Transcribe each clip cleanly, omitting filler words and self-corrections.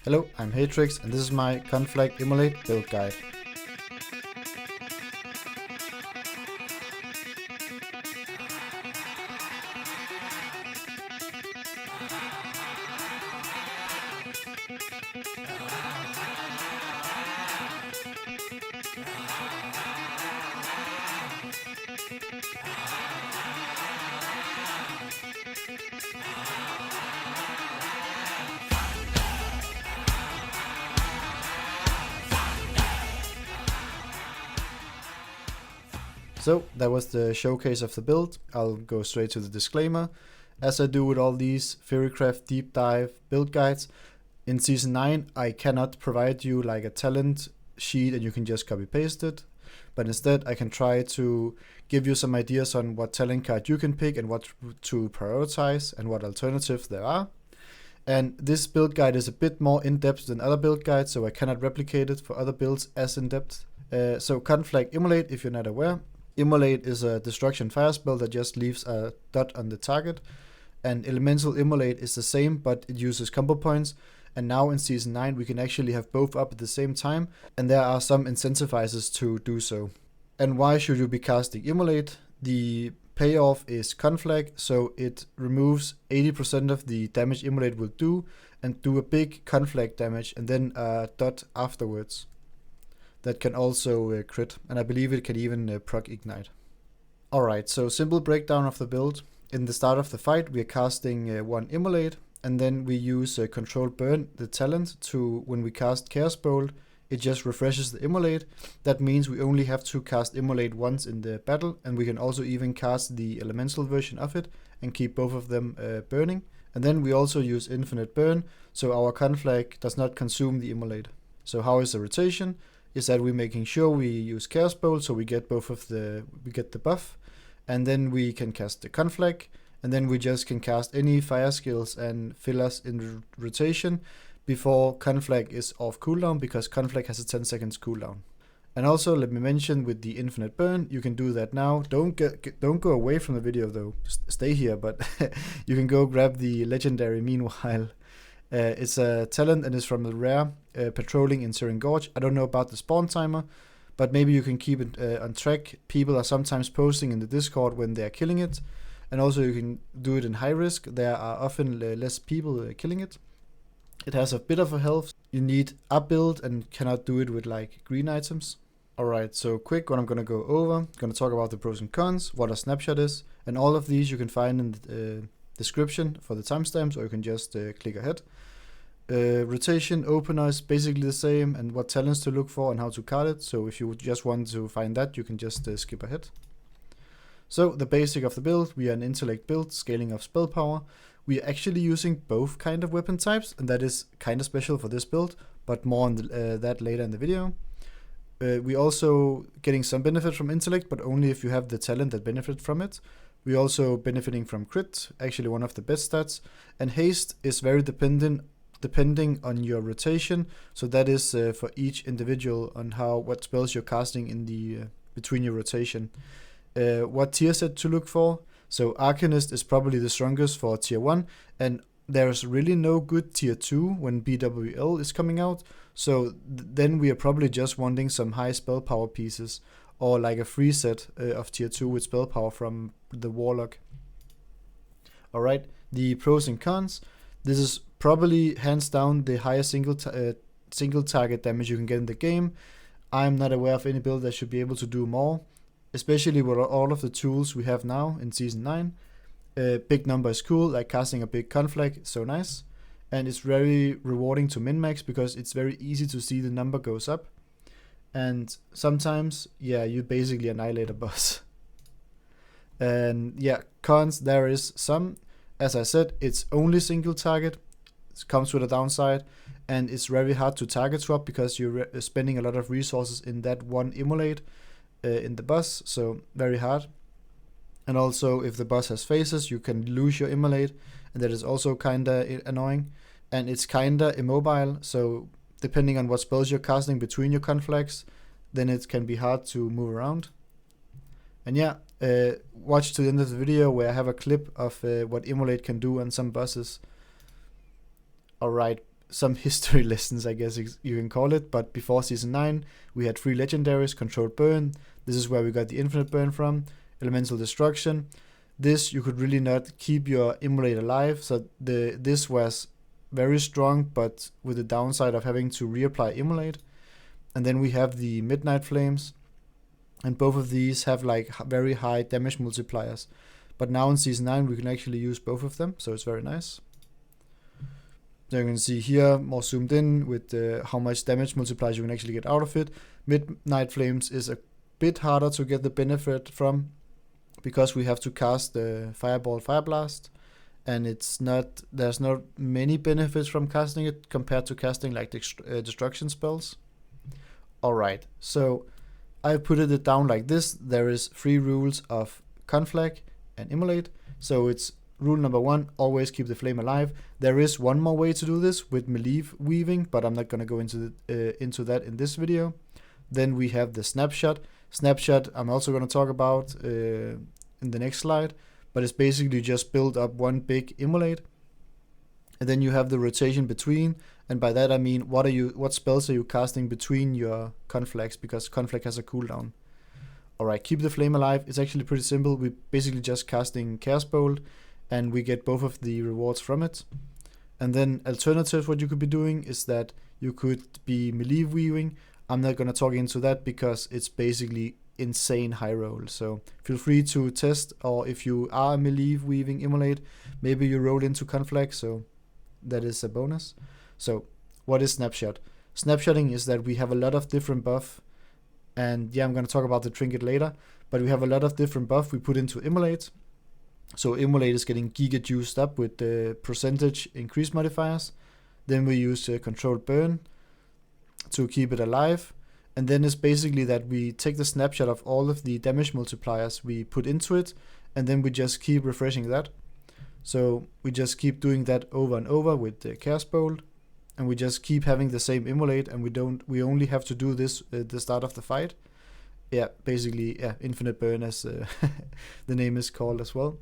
Hello, I'm Heytrix and this is my Conflag Immolate build guide. So that was the showcase of the build. I'll go straight to the disclaimer. As I do with all these Fairycraft deep dive build guides, in Season 9 I cannot provide you like a talent sheet and you can just copy paste it. But instead I can try to give you some ideas on what talent card you can pick and what to prioritize and what alternatives there are. And this build guide is a bit more in-depth than other build guides, so I cannot replicate it for other builds as in-depth. So Conflag Immolate, if you're not aware. Immolate is a destruction fire spell that just leaves a dot on the target. And Elemental Immolate is the same, but it uses combo points. And now in Season 9 we can actually have both up at the same time, and there are some incentivizers to do so. And why should you be casting Immolate? The payoff is Conflag, so it removes 80% of the damage Immolate will do and do a big Conflag damage and then a dot afterwards. That can also crit, and I believe it can even proc ignite. Alright, so simple breakdown of the build. In the start of the fight we are casting one Immolate, and then we use Control Burn, the talent, to when we cast Chaos Bolt, it just refreshes the Immolate. That means we only have to cast Immolate once in the battle, and we can also even cast the elemental version of it and keep both of them burning. And then we also use Infinite Burn, so our Conflag does not consume the Immolate. So how is the rotation? Is that we're making sure we use Chaos Bolt so we get we get the buff, and then we can cast the Conflag, and then we just can cast any fire skills and fill us in rotation before Conflag is off cooldown, because Conflag has a 10 seconds cooldown. And also let me mention with the Infinite Burn, you can do that now. Don't go away from the video though, just stay here, but you can go grab the legendary meanwhile. It's a talent and it's from the rare, patrolling in Searing Gorge. I don't know about the spawn timer, but maybe you can keep it on track. People are sometimes posting in the Discord when they are killing it, and also you can do it in high risk. There are often less people killing it. It has a bit of a health. You need up build and cannot do it with like green items. Alright, so quick what I'm gonna go over. I'm gonna talk about the pros and cons, what a snapshot is, and all of these you can find in the description for the timestamps, or you can just click ahead. Rotation, opener is basically the same, and what talents to look for and how to card it. So if you just want to find that, you can just skip ahead. So the basic of the build, we are an intellect build, scaling of spell power. We are actually using both kind of weapon types, and that is kind of special for this build, but more on that later in the video. We also getting some benefit from intellect, but only if you have the talent that benefit from it. We also benefiting from crit, actually one of the best stats, and haste is very depending on your rotation, so that is for each individual on what spells you're casting in the between your rotation. What tier set to look for? So Arcanist is probably the strongest for tier 1, and there's really no good tier 2 when BWL is coming out, so then we are probably just wanting some high spell power pieces, or like a free set of tier 2 with spell power from the Warlock. Alright, the pros and cons. This is probably hands down the highest single target damage you can get in the game. I'm not aware of any build that should be able to do more, especially with all of the tools we have now in Season 9. Big number is cool, like casting a big Conflag, so nice. And it's very rewarding to min-max because it's very easy to see the number goes up. And sometimes, yeah, you basically annihilate a boss. And yeah, cons, there is some. As I said, it's only single target. It comes with a downside, and it's very hard to target swap because you're spending a lot of resources in that one Immolate in the boss, so very hard. And also, if the boss has phases, you can lose your Immolate, and that is also kinda annoying. And it's kinda immobile, so depending on what spells you're casting between your Conflags, then it can be hard to move around. And yeah, watch to the end of the video where I have a clip of what Immolate can do on some bosses. Alright, some history lessons, I guess you can call it. But before Season 9, we had 3 legendaries, Controlled Burn. This is where we got the Infinite Burn from. Elemental Destruction. This, you could really not keep your Immolate alive. So this was very strong, but with the downside of having to reapply Immolate. And then we have the Midnight Flames. And both of these have like very high damage multipliers. But now in Season 9, we can actually use both of them. So it's very nice. So you can see here, more zoomed in, with how much damage multipliers you can actually get out of it. Midnight Flames is a bit harder to get the benefit from, because we have to cast the Fireball, Fire Blast, and there's not many benefits from casting it compared to casting like destruction spells. Alright, so I put it down like this. There is 3 rules of Conflag and Immolate. So it's rule number 1, always keep the flame alive. There is one more way to do this with melee weaving, but I'm not going to go into that in this video. Then we have the Snapshot. Snapshot I'm also going to talk about in the next slide, but it's basically just build up one big Immolate. And then you have the rotation between, and by that I mean what spells are you casting between your Conflags, because Conflag has a cooldown. Alright, keep the flame alive. It's actually pretty simple. We're basically just casting Chaos Bolt, and we get both of the rewards from it. And then alternatives, what you could be doing is that you could be melee weaving. I'm not going to talk into that because it's basically insane high roll. So feel free to test, or if you are melee weaving Immolate, maybe you roll into Conflag, so that is a bonus. So what is Snapshot? Snapshotting is that we have a lot of different buff, and yeah, I'm going to talk about the trinket later, but we have a lot of different buff we put into Immolate. So Immolate is getting giga juiced up with the percentage increase modifiers. Then we use Controlled Burn to keep it alive. And then it's basically that we take the snapshot of all of the damage multipliers we put into it, and then we just keep refreshing that. So we just keep doing that over and over with the Chaos Bolt, and we just keep having the same Immolate, and we only have to do this at the start of the fight. Yeah, basically, yeah, Infinite Burn, as the name is called as well.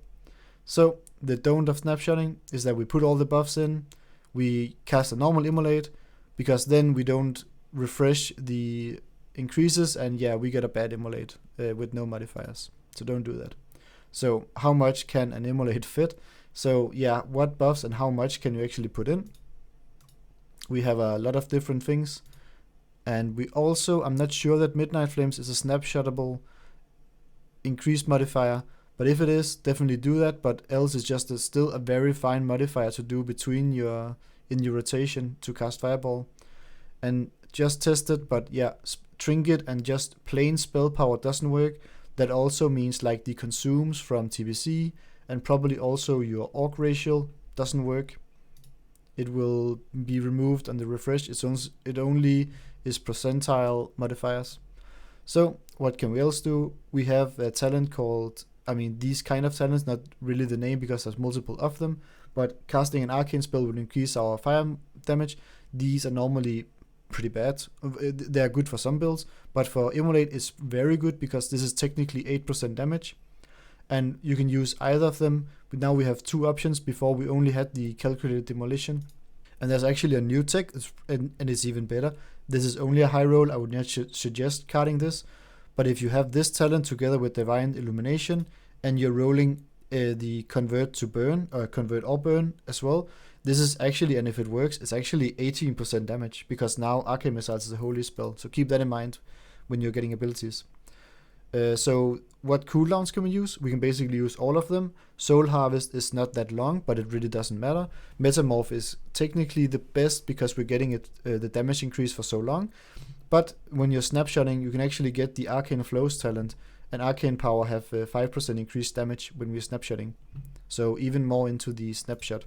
So the don't of snapshotting is that we put all the buffs in, we cast a normal Immolate, because then we don't refresh the increases, and yeah, we get a bad Immolate with no modifiers. So don't do that. So how much can an Immolate fit? So yeah, what buffs and how much can you actually put in? We have a lot of different things. And we also, I'm not sure that Midnight Flames is a snapshotable increased modifier, but if it is, definitely do that. But else it's just still a very fine modifier to do between in your rotation to cast Fireball. And just test it, but yeah, trinket and just plain spell power doesn't work. That also means like the consumes from TBC, and probably also your orc ratio doesn't work. It will be removed on the refresh. It only is percentile modifiers. So what can we else do? We have a talent called, these kind of talents, not really the name because there's multiple of them, but casting an arcane spell would increase our fire damage. These are normally pretty bad. They are good for some builds, but for Immolate it's very good because this is technically 8% damage, and you can use either of them. But now we have 2 options. Before we only had the calculated demolition, and there's actually a new tech, and it's even better. This is only a high roll. I would not suggest carding this, but if you have this talent together with Divine Illumination, and you're rolling the convert to burn, or convert or burn as well, this is actually, and if it works, it's actually 18% damage, because now Arcane Missiles is a holy spell. So keep that in mind when you're getting abilities. So what cooldowns can we use? We can basically use all of them. Soul Harvest is not that long, but it really doesn't matter. Metamorph is technically the best because we're getting it the damage increase for so long. But when you're snapshotting, you can actually get the Arcane Flows talent, and Arcane Power have 5% increased damage when we're snapshotting. So even more into the snapshot.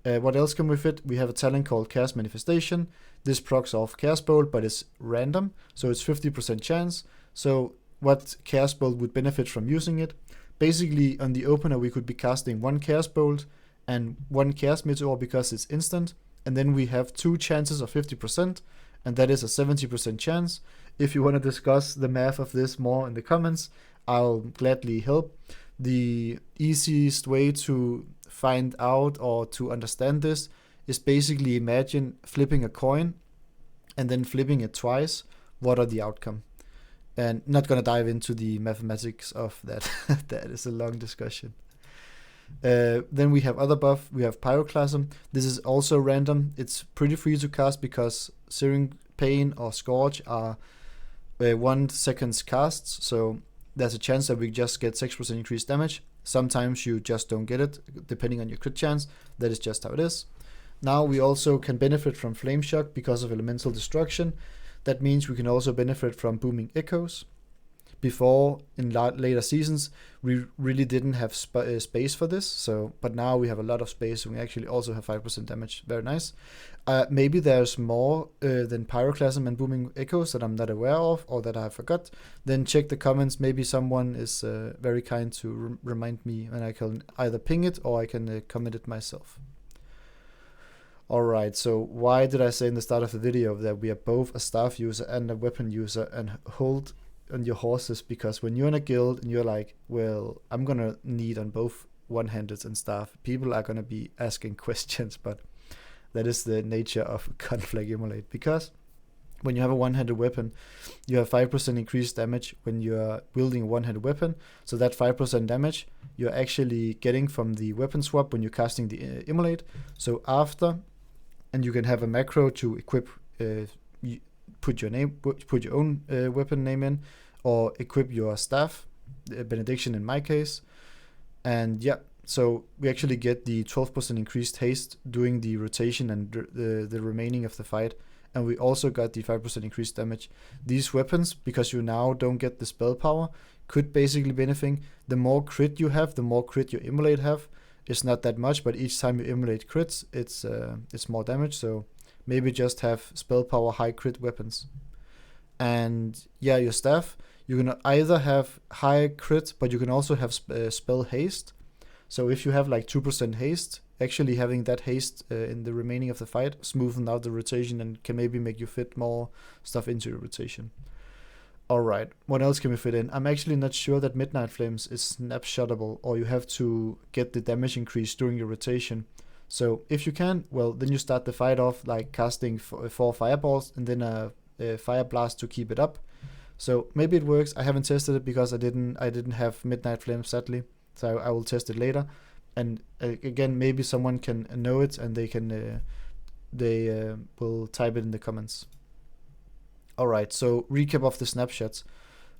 What else can we fit? We have a talent called Chaos Manifestation. This procs off Chaos Bolt, but it's random, so it's 50% chance. So what Chaos Bolt would benefit from using it? Basically, on the opener, we could be casting 1 Chaos Bolt and 1 Chaos Meteor because it's instant, and then we have 2 chances of 50%, and that is a 70% chance. If you want to discuss the math of this more in the comments, I'll gladly help. The easiest way to find out or to understand this is basically imagine flipping a coin and then flipping it twice. What are the outcome? And not gonna dive into the mathematics of that. That is a long discussion. Then we have other buff. We have Pyroclasm. This is also random. It's pretty free to cast because Searing Pain or Scourge are 1 second's casts. So there's a chance that we just get 6% increased damage. Sometimes you just don't get it, depending on your crit chance. That is just how it is. Now we also can benefit from Flame Shock because of Elemental Destruction. That means we can also benefit from Booming Echoes. Before, in later seasons, we really didn't have space for this. But now we have a lot of space, and we actually also have 5% damage. Very nice. Maybe there's more than Pyroclasm and Booming Echoes that I'm not aware of, or that I forgot. Then check the comments. Maybe someone is very kind to remind me, and I can either ping it or I can comment it myself. Alright, so why did I say in the start of the video that we are both a staff user and a weapon user, and hold on your horses? Because when you're in a guild and you're like, well, I'm gonna need on both one-handed and staff, people are gonna be asking questions. But that is the nature of Conflag Immolate, because when you have a one-handed weapon, you have 5% increased damage when you're wielding a one-handed weapon. So that 5% damage you're actually getting from the weapon swap when you're casting the Immolate. So after, and you can have a macro to equip, put your own weapon name in, or equip your staff, Benediction in my case. And yeah, so we actually get the 12% increased haste doing the rotation and the remaining of the fight. And we also got the 5% increased damage. These weapons, because you now don't get the spell power, could basically be anything. The more crit you have, the more crit your Immolate have. It's not that much, but each time you Immolate crits, it's more damage. So maybe just have spell power high crit weapons. And yeah, your staff, you can either have high crit, but you can also have spell haste. So if you have like 2% haste, actually having that haste in the remaining of the fight smoothen out the rotation and can maybe make you fit more stuff into your rotation. Alright, what else can we fit in? I'm actually not sure that Midnight Flames is snapshotable, or you have to get the damage increase during your rotation. So if you can, well, then you start the fight off like casting 4 fireballs and then a fire blast to keep it up. So maybe it works. I haven't tested it because I didn't have Midnight Flames, sadly. So I will test it later. And again, maybe someone can know it and they can will type it in the comments. Alright, so recap of the snapshots.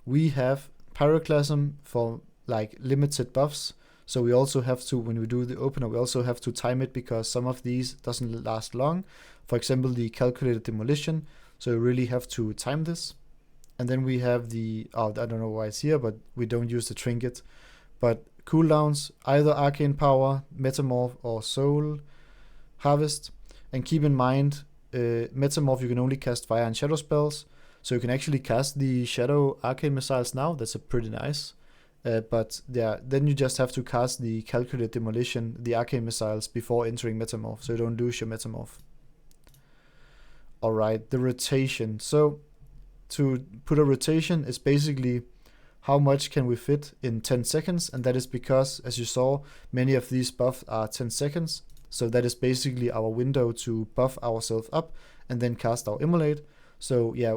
We have Pyroclasm for like limited buffs. So we also have to, when we do the opener, we also have to time it because some of these doesn't last long. For example, the calculated demolition. So you really have to time this. And then we have the, I don't know why it's here, but we don't use the trinket. But cooldowns, either Arcane Power, Metamorph, or Soul Harvest. And keep in mind, Metamorph, you can only cast fire and shadow spells. So you can actually cast the shadow arcane missiles now. That's pretty nice. But yeah, then you just have to cast the calculated demolition, the arcane missiles, before entering Metamorph. So you don't lose your Metamorph. Alright, the rotation. So to put a rotation is basically how much can we fit in 10 seconds. And that is because, as you saw, many of these buffs are 10 seconds. So that is basically our window to buff ourselves up and then cast our Immolate. So yeah,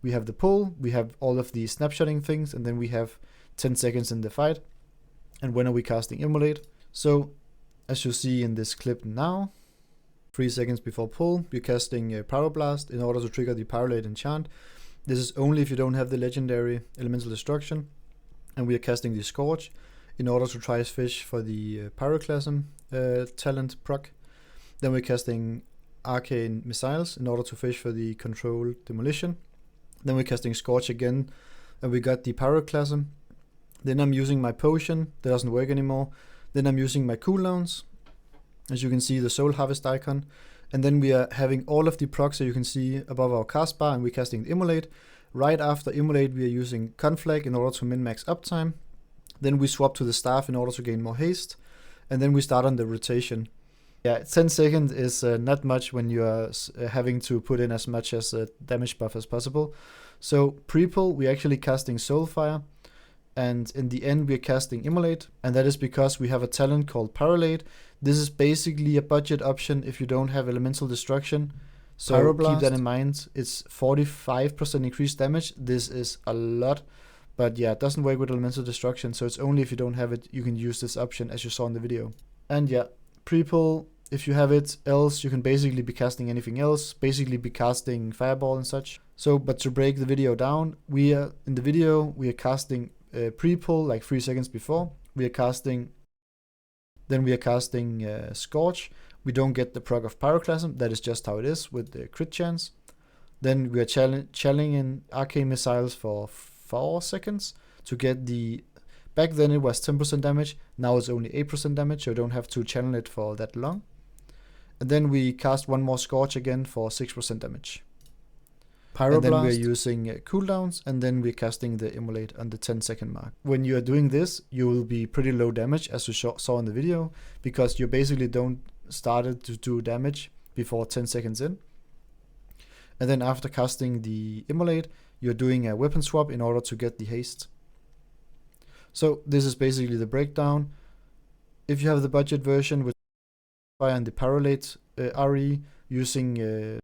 we have the pull, we have all of the snapshotting things, and then we have 10 seconds in the fight. And when are we casting Immolate? So as you see in this clip now, 3 seconds before pull, you're casting Pyroblast in order to trigger the Pyrolate enchant. This is only if you don't have the legendary Elemental Destruction. And we are casting the Scourge in order to try fish for the Pyroclasm talent proc. Then we're casting Arcane Missiles in order to fish for the Control Demolition. Then we're casting Scourge again, and we got the Pyroclasm. Then I'm using my potion, that doesn't work anymore. Then I'm using my cooldowns, as you can see the Soul Harvest icon. And then we are having all of the procs that you can see above our cast bar, and we're casting Immolate. Right after Immolate, we are using Conflag in order to min-max uptime. Then we swap to the staff in order to gain more haste. And then we start on the rotation. Yeah, 10 seconds is not much when you are having to put in as much as a damage buff as possible. So pre-pull, we're actually casting Soulfire. and in the end we're casting Immolate, and that is because we have a talent called Paralate. This is basically a budget option if you don't have Elemental Destruction. So Pyroblast. Keep that in mind. It's 45% increased damage. This is a lot, but yeah, it doesn't work with Elemental Destruction, so it's only if you don't have it you can use this option, as you saw in the video. And yeah, pre-pull if you have it, else you can basically be casting anything else, basically be casting Fireball and such. So, but to break the video down, in the video we are casting pre-pull like 3 seconds before. We are casting Scorch. We don't get the proc of Pyroclasm, that is just how it is with the crit chance. Then we are challenging Arcane Missiles for 4 seconds to get the... Back then it was 10% damage, now it's only 8% damage, so you don't have to channel it for that long. And then we cast one more Scorch again for 6% damage. Pyroblast. And then we're using cooldowns, and then we're casting the Immolate on the 10-second mark. When you are doing this, you will be pretty low damage, as you saw in the video, because you basically don't started to do damage before 10 seconds in. And then after casting the Immolate, you're doing a weapon swap in order to get the haste. So this is basically the breakdown. If you have the budget version with and the Paralate RE using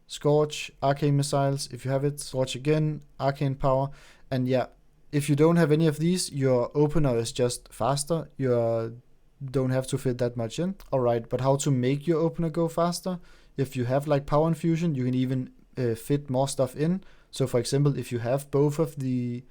Scorch, Arcane Missiles, if you have it, Scorch again, Arcane Power, and yeah, if you don't have any of these, your opener is just faster, you don't have to fit that much in. Alright, but how to make your opener go faster? If you have like Power Infusion, you can even fit more stuff in. So for example, if you have both of the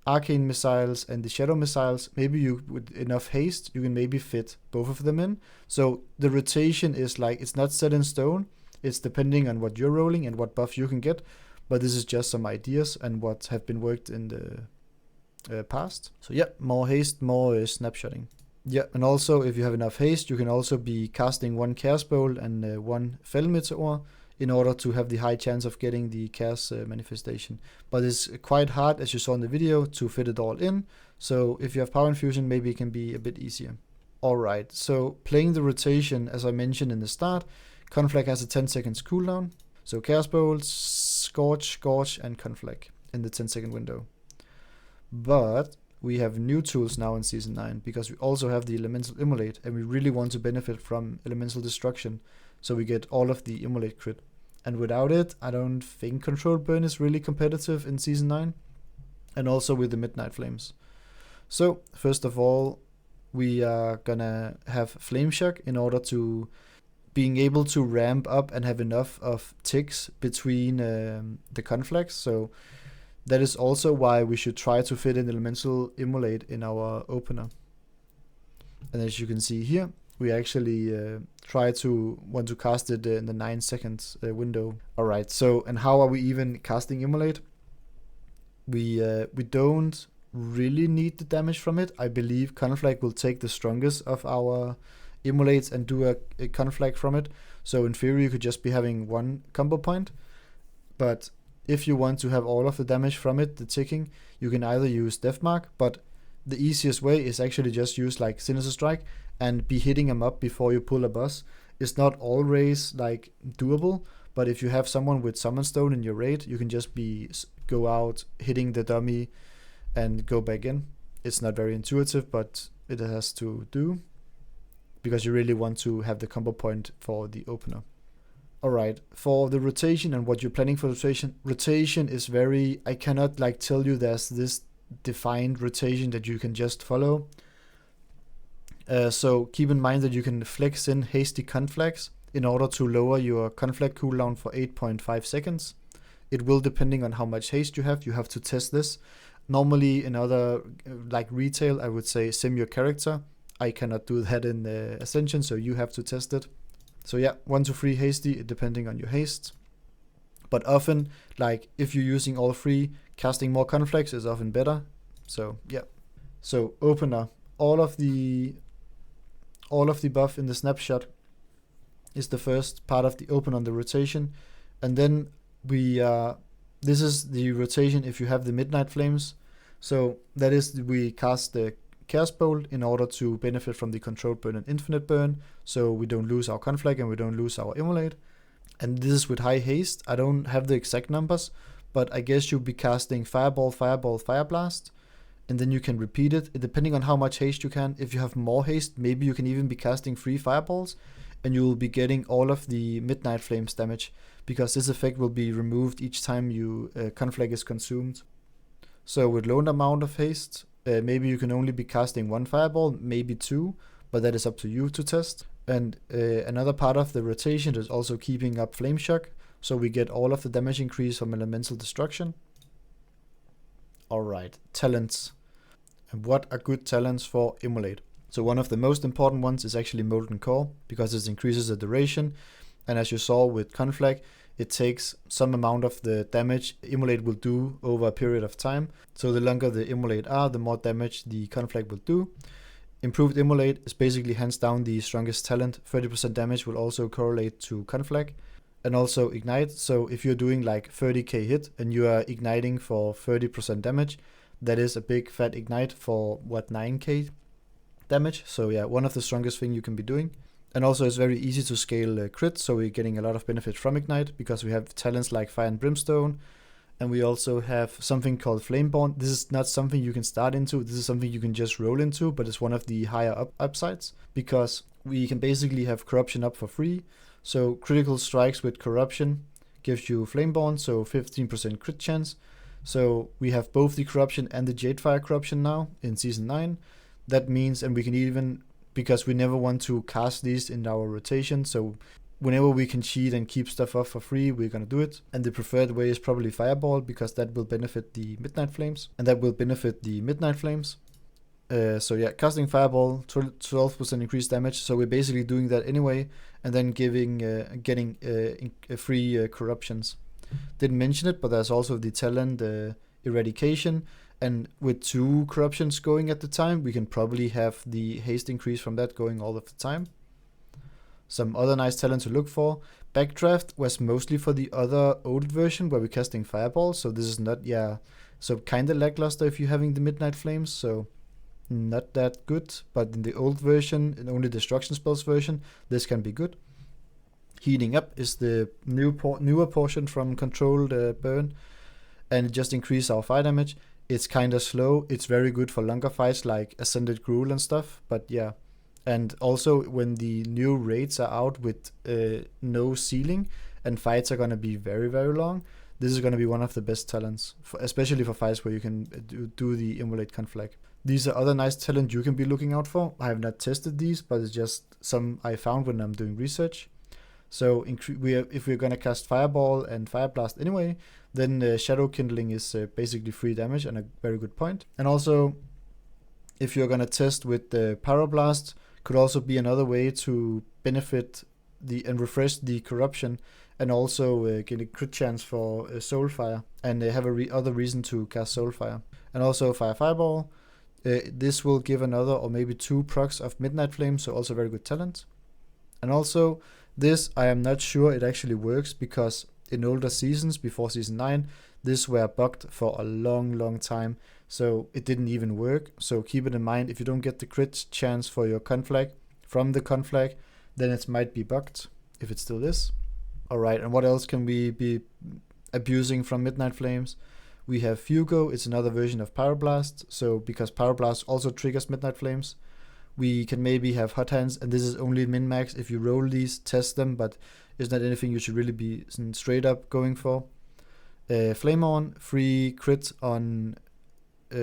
Arcane Missiles and the Shadow Missiles, maybe you, with enough haste, you can maybe fit both of them in. So the rotation is like, it's not set in stone. It's depending on what you're rolling and what buff you can get. But this is just some ideas and what have been worked in the past. So yeah, more haste, more snapshotting. Yeah, and also if you have enough haste, you can also be casting one Chaos Bolt and one Fell Meteor in order to have the high chance of getting the Chaos manifestation. But it's quite hard, as you saw in the video, to fit it all in. So if you have Power Infusion, maybe it can be a bit easier. Alright, so playing the rotation, as I mentioned in the start, Conflag has a 10 seconds cooldown. So Chaos Bolt, Scorch, and Conflag in the 10-second window. But we have new tools now in Season 9, because we also have the Elemental Immolate, and we really want to benefit from Elemental Destruction. So we get all of the Immolate crit. And without it, I don't think Control Burn is really competitive in Season 9. And also with the Midnight Flames. So, first of all, we are gonna have Flame Shock in order to being able to ramp up and have enough of ticks between the conflags. So that is also why we should try to fit in Elemental Immolate in our opener. And as you can see here, we actually want to cast it in the 9 seconds window. Alright, so, and how are we even casting Immolate? We don't really need the damage from it. I believe Conflag will take the strongest of our Immolates and do a Conflag from it. So in theory you could just be having one combo point. But if you want to have all of the damage from it, the ticking, you can either use Deathmark, but the easiest way is actually just use like Sinister Strike and be hitting them up before you pull a boss. It's not always like doable, but if you have someone with Summon Stone in your raid, you can just go out hitting the dummy and go back in. It's not very intuitive, but it has to do, because you really want to have the combo point for the opener. Alright, for the rotation and what you're planning for rotation is very, I cannot like tell you there's this defined rotation that you can just follow. So keep in mind that you can flex in hasty conflags in order to lower your conflag cooldown for 8.5 seconds. It will, depending on how much haste you have to test this. Normally in other like retail, I would say sim your character. I cannot do that in Ascension, so you have to test it. So yeah, 1 to 3 hasty depending on your haste. But often, like if you're using all 3, casting more conflags is often better. So yeah. So opener, all of the buff in the snapshot is the first part of the open on the rotation. And then this is the rotation if you have the Midnight Flames. So that is, we cast the Chaos Bolt in order to benefit from the Controlled Burn and Infinite Burn, so we don't lose our Conflag and we don't lose our Immolate. And this is with high haste. I don't have the exact numbers, but I guess you'll be casting Fireball, Fire Blast, and then you can repeat it, depending on how much haste you can. If you have more haste, maybe you can even be casting 3 fireballs, and you will be getting all of the Midnight Flames damage, because this effect will be removed each time you Conflag is consumed. So with low amount of haste, maybe you can only be casting 1 fireball, maybe 2, but that is up to you to test. And another part of the rotation is also keeping up Flame Shock, so we get all of the damage increase from elemental destruction. Alright, talents. And what are good talents for Immolate? So one of the most important ones is actually Molten Core, because it increases the duration, and as you saw with Conflag, it takes some amount of the damage Immolate will do over a period of time. So the longer the Immolate are, the more damage the Conflag will do. Improved Immolate is basically hands down the strongest talent. 30% damage will also correlate to Conflag. And also Ignite, so if you're doing like 30k hit and you are igniting for 30% damage, that is a big fat ignite for what, 9k damage. So yeah, one of the strongest thing you can be doing. And also it's very easy to scale crit, so we're getting a lot of benefit from Ignite because we have talents like Fire and Brimstone, and we also have something called Flameborn. This is not something you can start into, this is something you can just roll into, but it's one of the higher upsides, because we can basically have Corruption up for free. So critical strikes with Corruption gives you Flameborn, so 15% crit chance. So we have both the Corruption and the Jadefire Corruption now in Season 9. That means, and we can even, because we never want to cast these in our rotation, so whenever we can cheat and keep stuff up for free, we're going to do it. And the preferred way is probably Fireball, because that will benefit the Midnight Flames. So yeah, casting Fireball, 12% increased damage, so we're basically doing that anyway, and then getting free Corruptions. Didn't mention it, but there's also the talent Eradication, and with 2 Corruptions going at the time, we can probably have the haste increase from that going all of the time. Some other nice talent to look for. Backdraft was mostly for the other old version where we're casting Fireball, so this is not, so kinda lackluster if you're having the Midnight Flames, so not that good, but in the old version, in only Destruction Spells version, this can be good. Heating Up is the newer portion from Controlled Burn, and it just increases our fire damage. It's kinda slow, it's very good for longer fights like Ascended Gruul and stuff, but yeah. And also when the new raids are out with no ceiling and fights are gonna be very, very long, this is gonna be one of the best talents, especially for fights where you can do the Immolate Conflag. These are other nice talent you can be looking out for. I have not tested these, but it's just some I found when I'm doing research. So if we're gonna cast Fireball and Fire Blast anyway, then Shadow Kindling is basically free damage and a very good point. And also, if you're gonna test with the Pyroblast, could also be another way to benefit and refresh the Corruption, and also get a crit chance for Soulfire, and have other reason to cast Soulfire. And also Fireball. This will give another or maybe 2 procs of Midnight Flame, so also very good talent. And also this, I am not sure it actually works, because in older seasons before Season 9, this were bugged for a long time, so it didn't even work. So keep it in mind, if you don't get the crit chance for your Conflag from the Conflag, then it might be bugged, if it still is. Alright, and what else can we be abusing from Midnight Flames? We have Fugo, it's another version of Pyroblast, so because Pyroblast also triggers Midnight Flames, we can maybe have Hot Hands, and this is only min-max. If you roll these, test them, but it's not anything you should really be straight up going for. Flame On, free crit on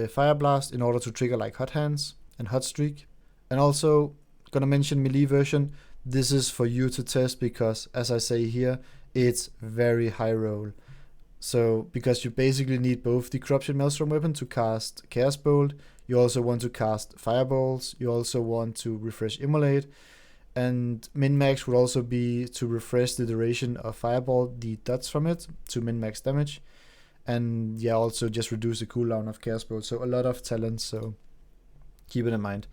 Fire Blast in order to trigger like Hot Hands and Hot Streak. And also, gonna mention melee version, this is for you to test, because as I say here, it's very high roll. So, because you basically need both the Corruption Maelstrom weapon to cast Chaos Bolt, you also want to cast Fireballs, you also want to refresh Immolate, and min-max would also be to refresh the duration of Fireball, the dots from it, to min-max damage, and yeah, also just reduce the cooldown of Chaos Bolt. So a lot of talents, so keep it in mind.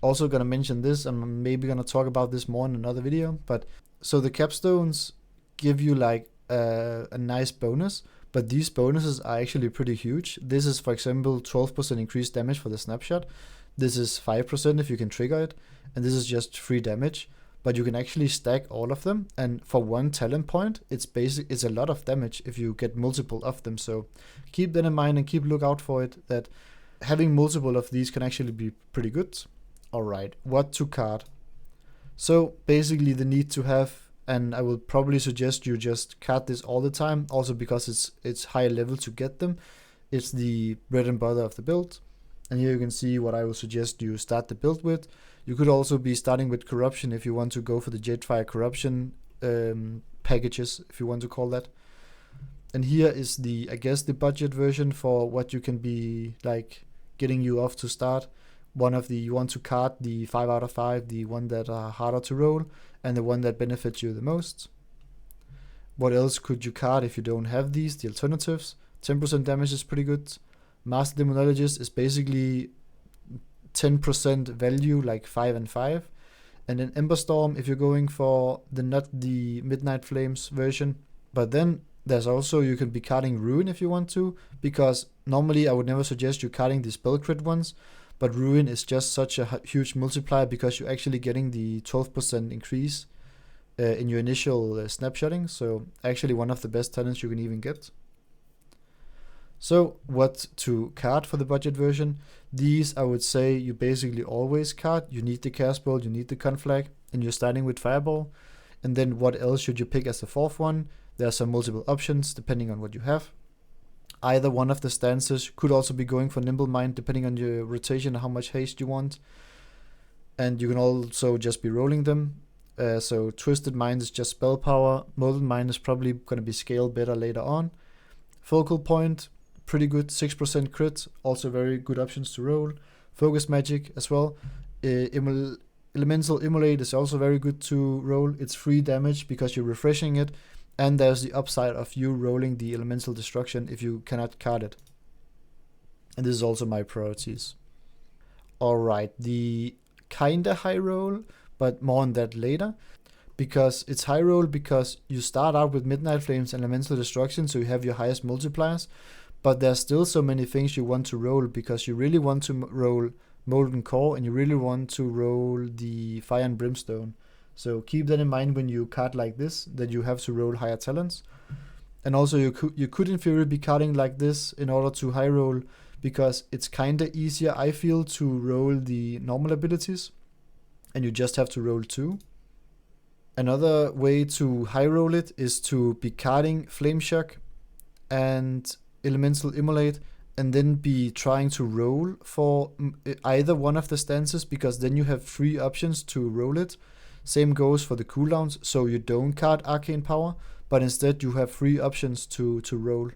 Also gonna mention this, I'm maybe gonna talk about this more in another video, but so the capstones give you like a nice bonus, but these bonuses are actually pretty huge. This is, for example, 12% increased damage for the Snapshot. This is 5% if you can trigger it, and this is just 3 damage. But you can actually stack all of them, and for 1 talent point, it's a lot of damage if you get multiple of them. So keep that in mind and keep look out for it. That having multiple of these can actually be pretty good. Alright, what to card? So basically the need to have, and I will probably suggest you just card this all the time, also because it's high level to get them. It's the bread and butter of the build. And here you can see what I will suggest you start the build with. You could also be starting with corruption if you want to go for the Jetfire corruption packages, if you want to call that. And here is the, I guess, the budget version for what you can be like getting you off to start. One of the, you want to card the 5 out of 5, the one that are harder to roll, and the one that benefits you the most. What else could you card if you don't have these? The alternatives. 10% damage is pretty good. Master Demonologist is basically 10% value, like 5 and 5. And then Ember Storm if you're going for the not the Midnight Flames version. But then there's also, you can be carding Ruin if you want to, because normally I would never suggest you carding the spell crit ones, but Ruin is just such a huge multiplier because you're actually getting the 12% increase in your initial snapshotting. So actually one of the best talents you can even get. So what to card for the budget version? These I would say you basically always card. You need the Cast Bolt, you need the Conflag, and you're starting with Fireball. And then what else should you pick as the fourth one? There are some multiple options depending on what you have. Either one of the stances could also be going for Nimble Mind depending on your rotation and how much haste you want. And you can also just be rolling them. So Twisted Mind is just spell power. Molten Mind is probably going to be scaled better later on. Focal Point, pretty good, 6% crit, also very good options to roll. Focus Magic as well. Elemental Immolate is also very good to roll. It's free damage because you're refreshing it, and there's the upside of you rolling the Elemental Destruction if you cannot card it. And this is also my priorities. Alright, the kinda high roll, but more on that later. Because it's high roll because you start out with Midnight Flames and Elemental Destruction, so you have your highest multipliers. But there's still so many things you want to roll because you really want to roll Molten Core and you really want to roll the Fire and Brimstone. So keep that in mind when you card like this, that you have to roll higher talents. And also you could in theory be carding like this in order to high roll because it's kinda easier, I feel, to roll the normal abilities. And you just have to roll 2. Another way to high roll it is to be carding Flame Shock and Elemental Immolate and then be trying to roll for either one of the stances because then you have 3 options to roll it. Same goes for the cooldowns, so you don't card Arcane Power, but instead you have 3 options to roll.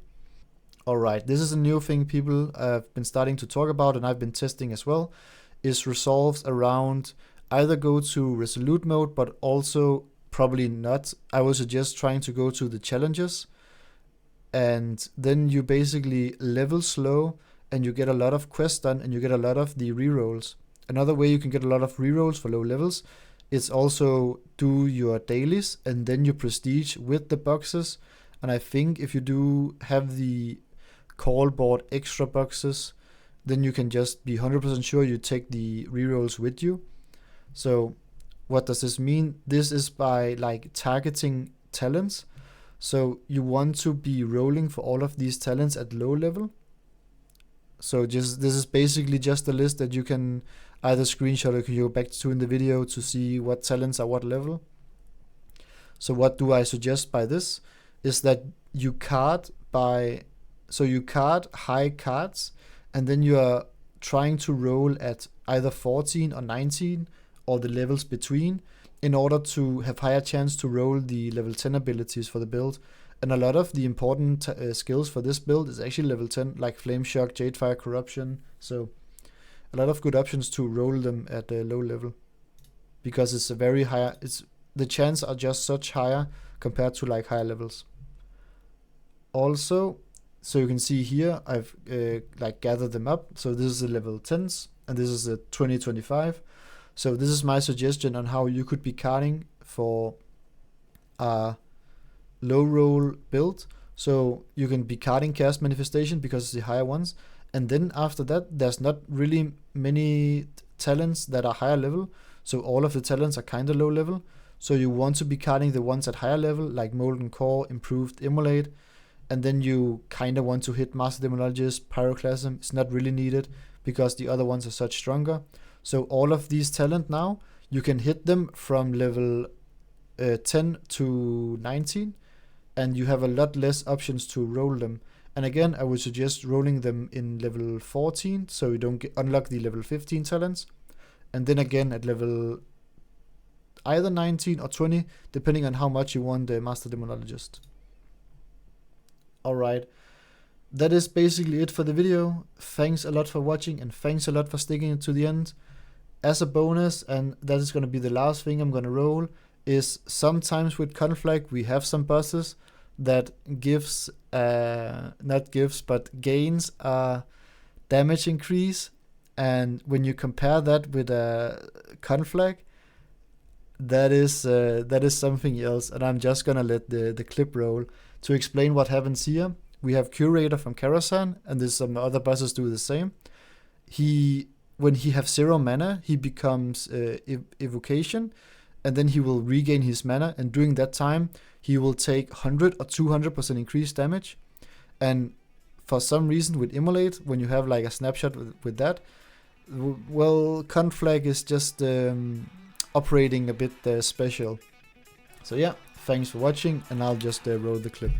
Alright, this is a new thing people have been starting to talk about and I've been testing as well, is resolves around either go to Resolute mode, but also probably not. I would suggest trying to go to the challenges. And then you basically level slow and you get a lot of quests done and you get a lot of the rerolls. Another way you can get a lot of rerolls for low levels is also do your dailies and then your prestige with the boxes. And I think if you do have the call board extra boxes, then you can just be 100% sure you take the rerolls with you. So what does this mean? This is by like targeting talents. So you want to be rolling for all of these talents at low level. So this is basically just a list that you can either screenshot or you can go back to in the video to see what talents are what level. So what do I suggest by this is that you card you card high cards and then you are trying to roll at either 14 or 19 or the levels between in order to have higher chance to roll the level 10 abilities for the build. And a lot of the important skills for this build is actually level 10, like Flame Shock, Jadefire, Corruption. So a lot of good options to roll them at a low level. Because it's a very higher, the chances are just such higher compared to like higher levels. Also, so you can see here, I've like gathered them up. So this is the level 10s and this is the 2025. So this is my suggestion on how you could be carding for a low roll build. So you can be carding Cast Manifestation because it's the higher ones. And then after that, there's not really many talents that are higher level. So all of the talents are kind of low level. So you want to be carding the ones at higher level, like Molten Core, Improved Immolate. And then you kind of want to hit Master Demonologist, Pyroclasm. It's not really needed. because the other ones are such stronger. So all of these talent now, you can hit them from level 10 to 19, and you have a lot less options to roll them. And again, I would suggest rolling them in level 14, so you don't unlock the level 15 talents. And then again at level either 19 or 20, depending on how much you want the Master Demonologist. Alright, that is basically it for the video. Thanks a lot for watching, and thanks a lot for sticking to the end. As a bonus, and that is going to be the last thing I'm going to roll, is sometimes with Conflag we have some bosses that gives, not gives, but gains a damage increase. And when you compare that with a Conflag, that is something else. And I'm just gonna let the clip roll to explain what happens here. We have Curator from Karasan, and there's some other bosses do the same. When he has 0 mana, he becomes Evocation, and then he will regain his mana, and during that time he will take 100 or 200% increased damage. And for some reason with Immolate, when you have like a snapshot with that, well, Conflag is just operating a bit special. So yeah, thanks for watching, and I'll just roll the clip.